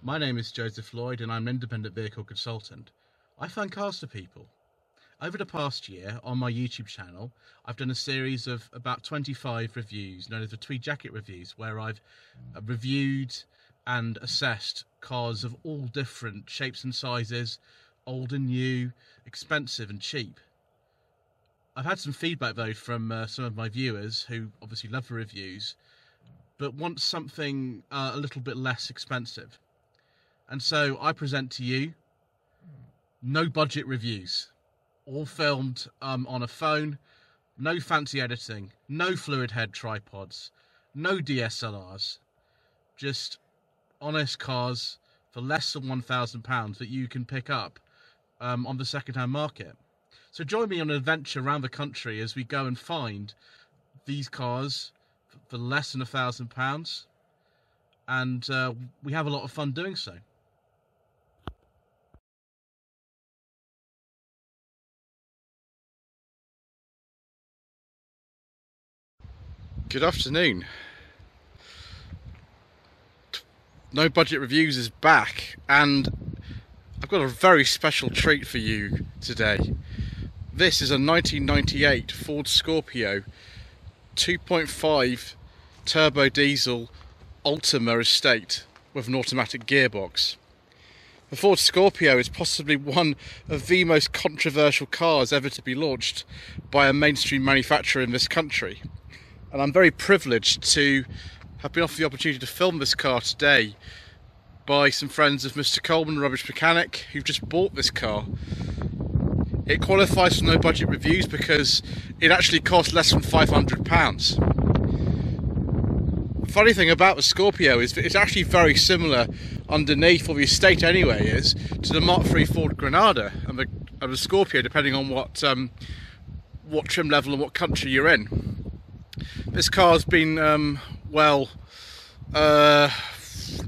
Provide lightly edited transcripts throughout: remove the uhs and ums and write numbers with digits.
My name is Geoff Lloyd and I'm an independent vehicle consultant. I find cars for people. Over the past year, on my YouTube channel, I've done a series of about 25 reviews, known as the Tweed Jacket Reviews, where I've reviewed and assessed cars of all different shapes and sizes, old and new, expensive and cheap. I've had some feedback though from some of my viewers who obviously love the reviews, but want something a little bit less expensive. And so I present to you no budget reviews, all filmed on a phone, no fancy editing, no fluid head tripods, no DSLRs, just honest cars for less than £1,000 that you can pick up on the second-hand market. So join me on an adventure around the country as we go and find these cars for less than £1,000, and we have a lot of fun doing so. Good afternoon. No Budget Reviews is back, and I've got a very special treat for you today. This is a 1998 Ford Scorpio 2.5 turbo diesel Ultima estate with an automatic gearbox. The Ford Scorpio is possibly one of the most controversial cars ever to be launched by a mainstream manufacturer in this country. And I'm very privileged to have been offered the opportunity to film this car today by some friends of Mr. Coleman, Rubbish Mechanic, who've just bought this car. It qualifies for no budget reviews because it actually cost less than £500. The funny thing about the Scorpio is that it's actually very similar underneath, or the estate anyway is, to the Mark III Ford Granada and the Scorpio, depending on what trim level and what country you're in. This car's been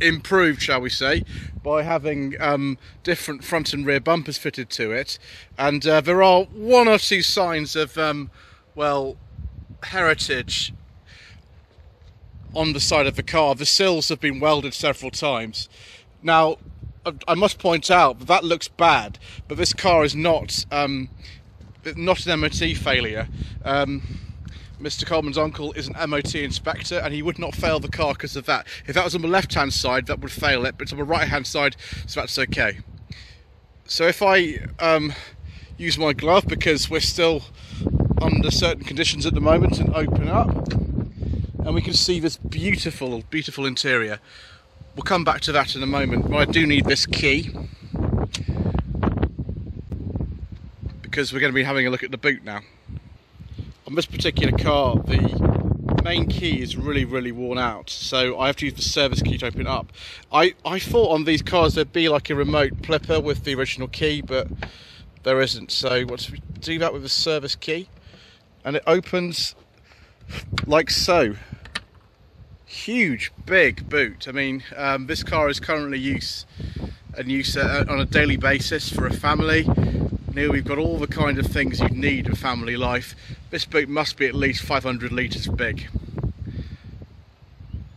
improved, shall we say, by having different front and rear bumpers fitted to it, and there are one or two signs of heritage on the side of the car. The sills have been welded several times. Now, I must point out that looks bad, but this car is not an MOT failure. Mr. Coleman's uncle is an MOT inspector, and he would not fail the car because of that. If that was on the left-hand side, that would fail it, but it's on the right-hand side, so that's okay. So if I use my glove, because we're still under certain conditions at the moment, and open up, and we can see this beautiful, beautiful interior. We'll come back to that in a moment, but I do need this key, because we're going to be having a look at the boot now. On this particular car, the main key is really, really worn out, so I have to use the service key to open it up. I thought on these cars there'd be like a remote plipper with the original key, but there isn't. So once we do that with the service key, and it opens like so. Huge, big boot. I mean, this car is currently used on a daily basis for a family. Now we've got all the kind of things you'd need in family life. This boot must be at least 500 litres big.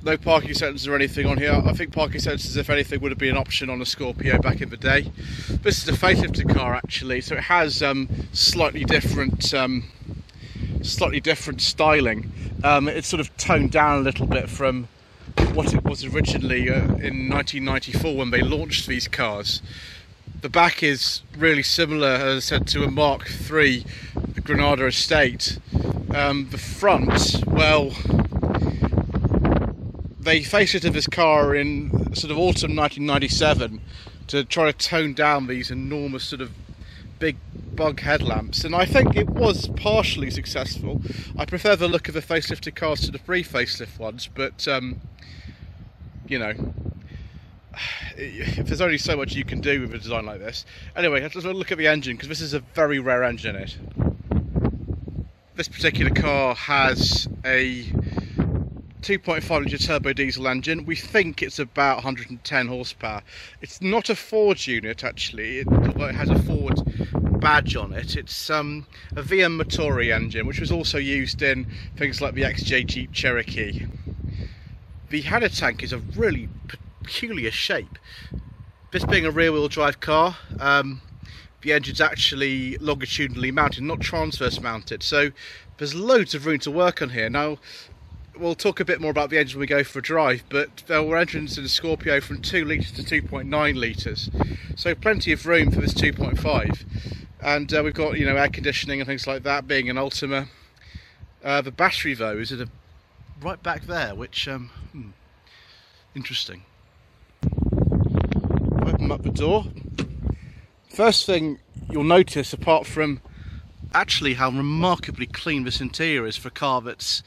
No parking sensors or anything on here. I think parking sensors, if anything, would have been an option on a Scorpio back in the day. This is a facelifted car actually, so it has slightly different styling. It's sort of toned down a little bit from what it was originally in 1994 when they launched these cars. The back is really similar, as I said, to a Mark III Granada estate. The front, well, they facelifted this car in sort of autumn 1997 to try to tone down these enormous sort of big bug headlamps, and I think it was partially successful. I prefer the look of the facelifted cars to the pre-facelift ones, but you know, if there's only so much you can do with a design like this. Anyway, let's look at the engine, because this is a very rare engine in it. This particular car has a 2.5 litre turbo diesel engine. We think it's about 110 horsepower. It's not a Ford unit actually, it has a Ford badge on it. It's a VM Motori engine, which was also used in things like the XJ Jeep Cherokee. The header tank is a really peculiar shape. This being a rear-wheel drive car, the engine's actually longitudinally mounted, not transverse mounted, so there's loads of room to work on here. Now, we'll talk a bit more about the engine when we go for a drive, but there were engines in the Scorpio from 2 litres to 2.9 litres, so plenty of room for this 2.5. And we've got, you know, air conditioning and things like that, being an Ultima. The battery, though, is right back there, which, interesting. Open up the door. First thing you'll notice, apart from actually how remarkably clean this interior is for a car that's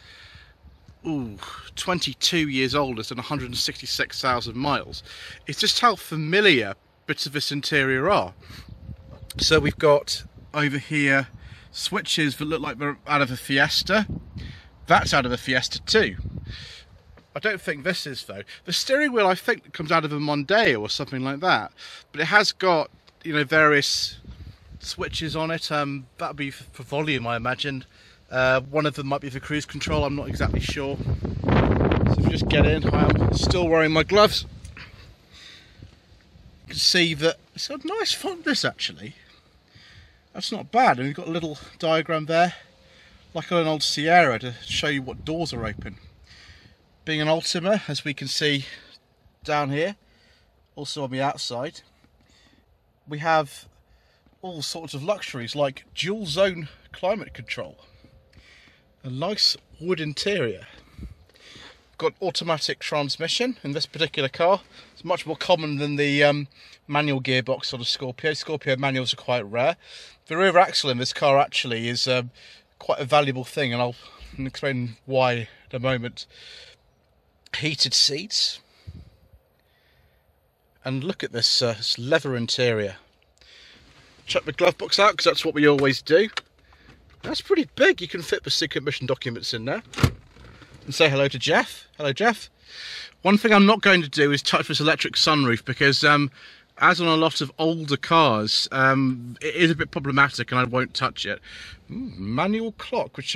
22 years old, it's done 166,000 miles, it's just how familiar bits of this interior are. So we've got over here switches that look like they're out of a Fiesta. That's out of a Fiesta too. I don't think this is, though. The steering wheel, I think, comes out of a Mondeo or something like that. But it has got, you know, various switches on it. That'll be for volume, I imagine. One of them might be for cruise control, I'm not exactly sure. So if we just get in, I'm still wearing my gloves. You can see that it's a nice font, this, actually. That's not bad. And we've got a little diagram there, like on an old Sierra, to show you what doors are open. Being an Ultima, as we can see down here, also on the outside, we have all sorts of luxuries like dual zone climate control, a nice wood interior. Got automatic transmission in this particular car. It's much more common than the manual gearbox on a Scorpio. Scorpio manuals are quite rare. The rear axle in this car actually is quite a valuable thing, and I'll explain why in a moment. Heated seats, and look at this, this leather interior. Chuck the glove box out because that's what we always do. That's pretty big. You can fit the secret mission documents in there. And say hello to Geoff. Hello, Geoff. One thing I'm not going to do is touch this electric sunroof because, as on a lot of older cars, it is a bit problematic, and I won't touch it. Manual clock, which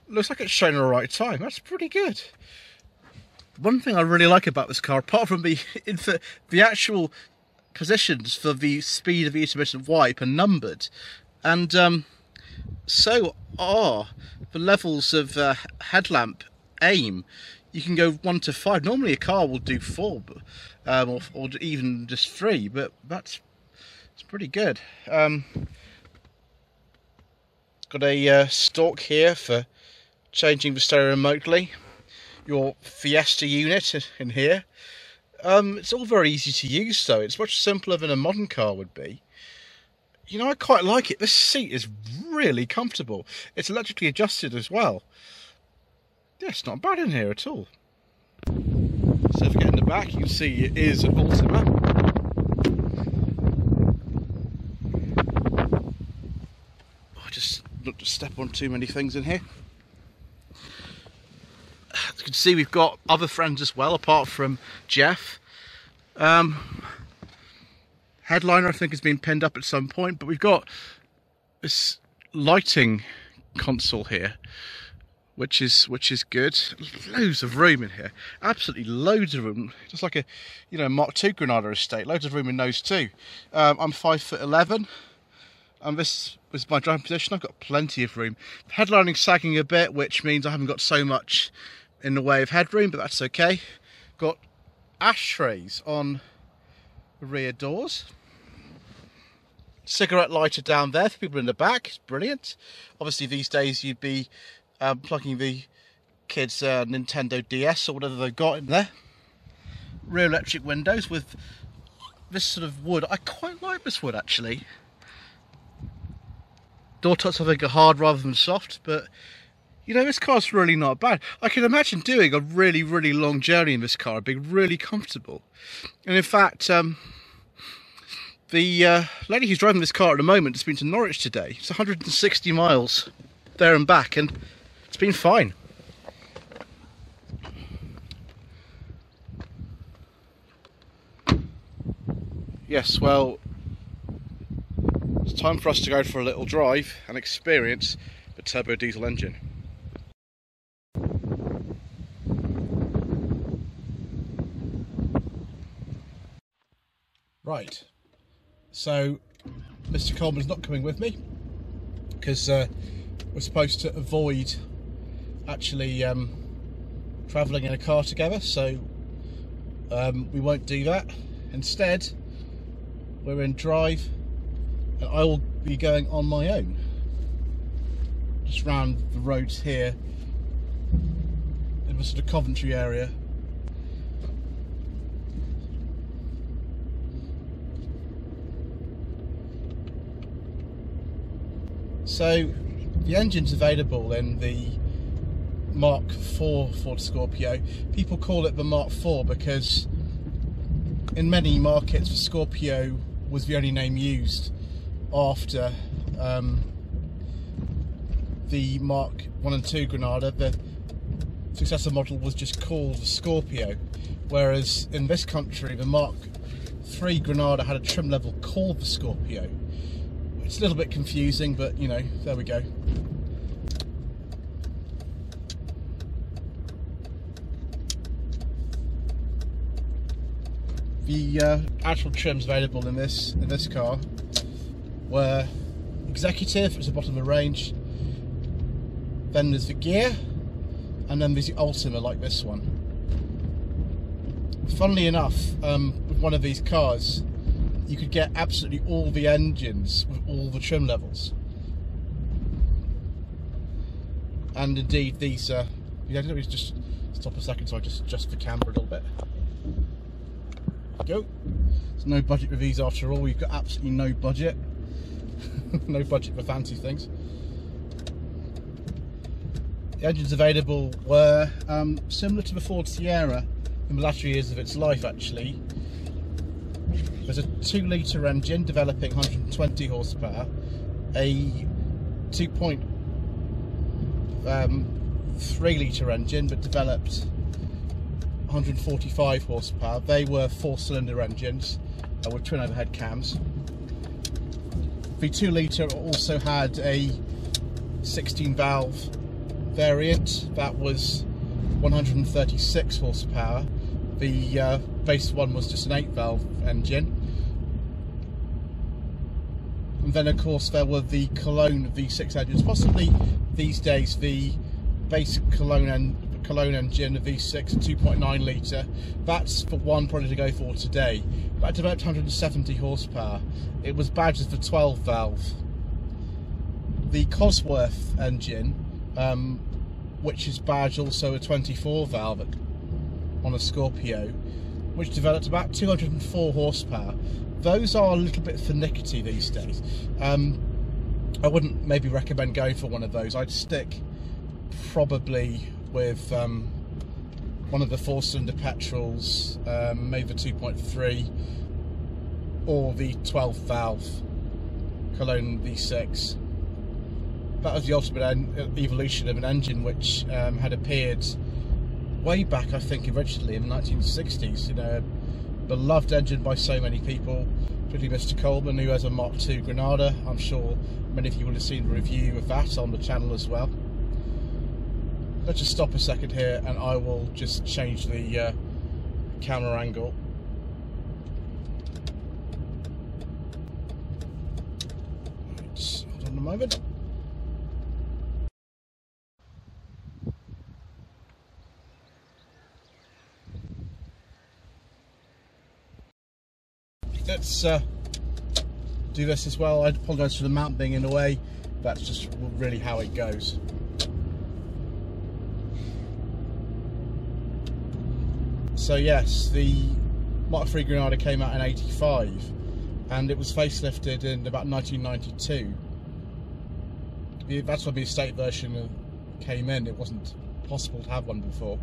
looks like it's showing the right time. That's pretty good. One thing I really like about this car, apart from the actual positions for the speed of the intermittent wipe are numbered, and so are the levels of headlamp aim. You can go 1 to 5. Normally a car will do 4, or even just 3, but it's pretty good. Got a stalk here for changing the stereo remotely. Your Fiesta unit in here. It's all very easy to use, though. It's much simpler than a modern car would be. You know, I quite like it. This seat is really comfortable. It's electrically adjusted as well. Yeah, it's not bad in here at all. So if we get in the back, you can see it is an Ultima. Just not to step on too many things in here. As you can see, we've got other friends as well, apart from Geoff. Headliner, I think, has been pinned up at some point, but we've got this lighting console here, which is good. Loads of room in here, absolutely loads of room. Just like a, you know, Mark II Granada estate. Loads of room in those too. I'm 5'11", and this is my driving position. I've got plenty of room. The headlining's sagging a bit, which means I haven't got so much in the way of headroom, but that's okay. Got ashtrays on the rear doors. Cigarette lighter down there for people in the back. It's brilliant. Obviously these days you'd be plugging the kids' Nintendo DS or whatever they've got in there. Rear electric windows with this sort of wood. I quite like this wood, actually. Door touch, I think, are hard rather than soft, but you know, this car's really not bad. I can imagine doing a really, really long journey in this car. It'd be really comfortable. And in fact, the lady who's driving this car at the moment has been to Norwich today. It's 160 miles there and back, and it's been fine. Yes, well, it's time for us to go for a little drive and experience the turbo diesel engine. Right, so Mr. Coleman's not coming with me because we're supposed to avoid actually travelling in a car together, so we won't do that. Instead, we're in drive and I will be going on my own, just round the roads here in the sort of Coventry area. So the engine's available in the Mark IV Ford Scorpio. People call it the Mark IV because in many markets the Scorpio was the only name used after the Mark I and II Granada. The successor model was just called the Scorpio, whereas in this country the Mark III Granada had a trim level called the Scorpio. It's a little bit confusing, but you know, there we go. The actual trims available in this car were Executive, it's the bottom of the range. Then there's the Gear, and then there's the Ultima, like this one. Funnily enough, with one of these cars, you could get absolutely all the engines with all the trim levels. And indeed, these yeah, let me just stop a second so I just adjust the camera a little bit. Go. There's no budget with these after all. We've got absolutely no budget. No budget for fancy things. The engines available were similar to the Ford Sierra in the latter years of its life, actually. There's a 2-litre engine developing 120 horsepower, a 2.3-litre engine but developed 145 horsepower. They were 4-cylinder engines with twin overhead cams. The 2-litre also had a 16-valve variant that was 136 horsepower. The base one was just an 8-valve engine. And then of course there were the Cologne V6 engines, possibly these days the basic Cologne engine, the V6, 2.9 litre. That's the one probably to go for today. That developed 170 horsepower. It was badged as the 12-valve. The Cosworth engine, which is badged also a 24-valve on a Scorpio, which developed about 204 horsepower. Those are a little bit finicky these days. I wouldn't maybe recommend going for one of those. I'd stick probably with one of the 4-cylinder petrols, maybe the 2.3 or the 12-valve Cologne V6. That was the ultimate evolution of an engine which had appeared way back, I think, originally in the 1960s. You know, a beloved engine by so many people, particularly Mr. Coleman, who has a Mark II Granada. I'm sure many of you will have seen a review of that on the channel as well. Let's just stop a second here and I will just change the camera angle. Right, hold on a moment. Let's do this as well. I apologise for the mount being in the way. That's just really how it goes. So yes, the Mark III Granada came out in '85 and it was facelifted in about 1992. That's when the estate version came in. It wasn't possible to have one before.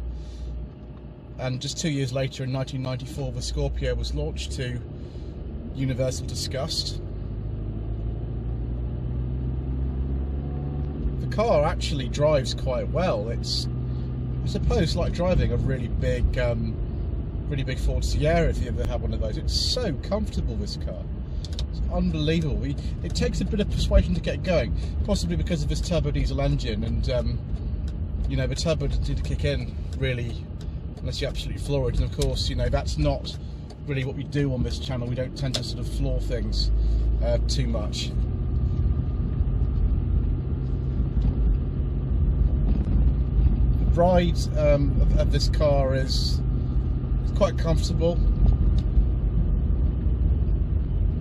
And just 2 years later, in 1994, the Scorpio was launched to universal disgust. The car actually drives quite well. It's, I suppose, like driving a really big Ford Sierra if you ever had one of those. It's so comfortable, this car. It's unbelievable. It takes a bit of persuasion to get going, possibly because of this turbo diesel engine, and you know, the turbo doesn't need to kick in really unless you absolutely floor it. And of course, you know, that's not really what we do on this channel. We don't tend to sort of floor things too much. The ride of this car is quite comfortable.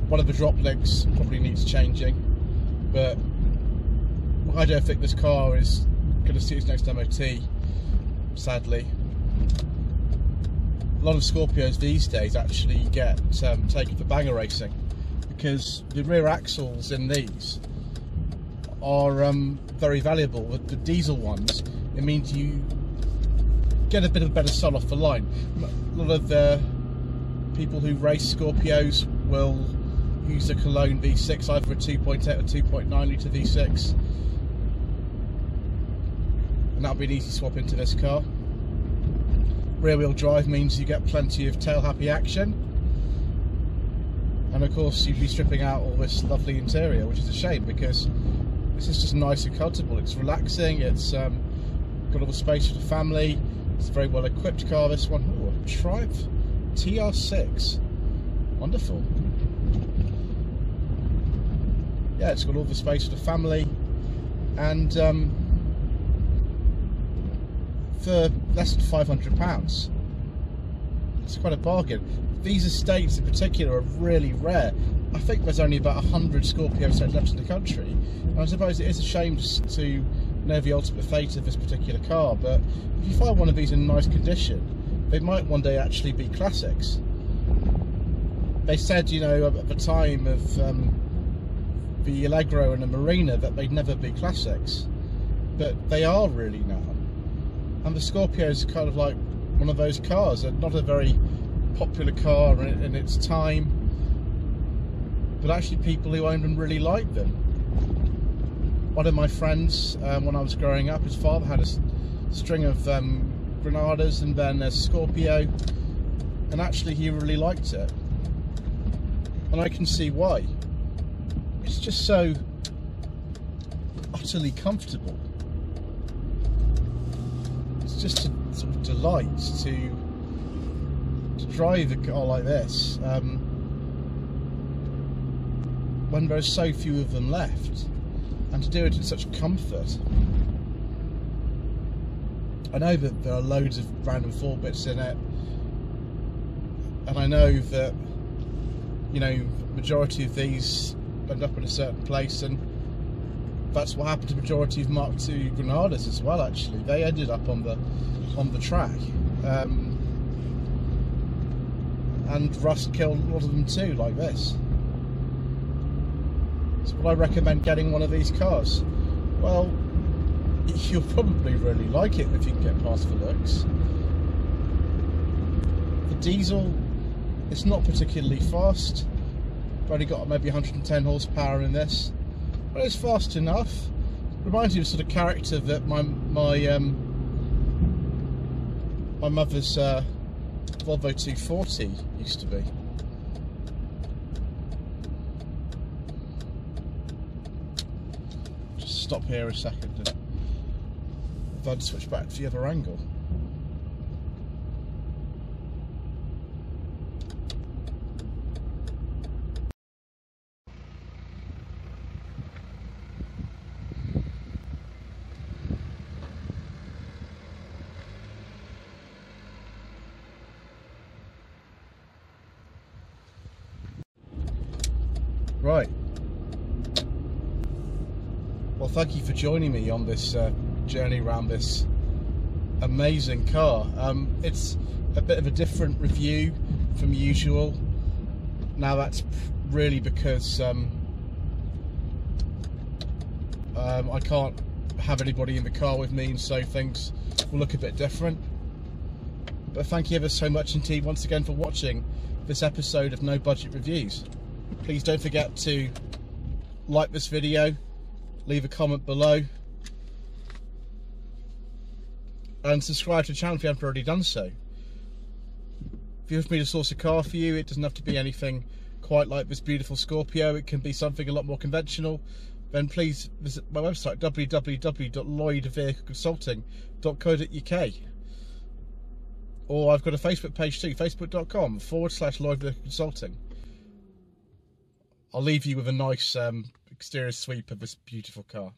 One of the drop links probably needs changing, but I don't think this car is going to see its next MOT, sadly. A lot of Scorpios these days actually get taken for banger racing, because the rear axles in these are very valuable. With the diesel ones, it means you get a bit of a better sell off the line. A lot of the people who race Scorpios will use a Cologne V6, either a 2.8 or 2.9 litre V6, and that'll be an easy swap into this car. Rear wheel drive means you get plenty of tail happy action, and of course you'd be stripping out all this lovely interior, which is a shame because this is just nice and comfortable. It's relaxing, it's got all the space for the family, it's a very well equipped car, this one. Oh, a Triumph TR6, wonderful. Yeah, it's got all the space for the family, and for less than £500, it's quite a bargain. These estates in particular are really rare. I think there's only about 100 Scorpio estates left in the country, and I suppose it is a shame to know the ultimate fate of this particular car, but if you find one of these in nice condition, they might one day actually be classics. They said, you know, at the time of the Allegro and the Marina that they'd never be classics, but they are really now. And the Scorpio is kind of like one of those cars, not a very popular car in its time, but actually people who owned them really liked them. One of my friends, when I was growing up, his father had a string of Granadas and then a Scorpio, and actually he really liked it. And I can see why. It's just so utterly comfortable. It's just a sort of delight to drive a car like this when there's so few of them left, and to do it in such comfort. I know that there are loads of random 4-bits in it, and I know that, you know, the majority of these end up in a certain place, and that's what happened to the majority of Mark II Granadas as well. Actually, they ended up on the track, and rust killed a lot of them too, like this. So would I recommend getting one of these cars? Well, you'll probably really like it if you can get past the looks. The diesel, it's not particularly fast. I've only got maybe 110 horsepower in this, but it's fast enough. It reminds me of the sort of character that my mother's Volvo 240 used to be. Just stop here a second and then switch back to the other angle. Right. Well, thank you for joining me on this journey around this amazing car. It's a bit of a different review from usual. Now that's really because I can't have anybody in the car with me, and so things will look a bit different. But thank you ever so much indeed once again for watching this episode of No Budget Reviews. Please don't forget to like this video, leave a comment below, and subscribe to the channel if you haven't already done so. If you want me to source a car for you, it doesn't have to be anything quite like this beautiful Scorpio. It can be something a lot more conventional. Then please visit my website, www.lloydvehicleconsulting.co.uk. Or I've got a Facebook page too, facebook.com/Lloyd Vehicle Consulting. I'll leave you with a nice exterior sweep of this beautiful car.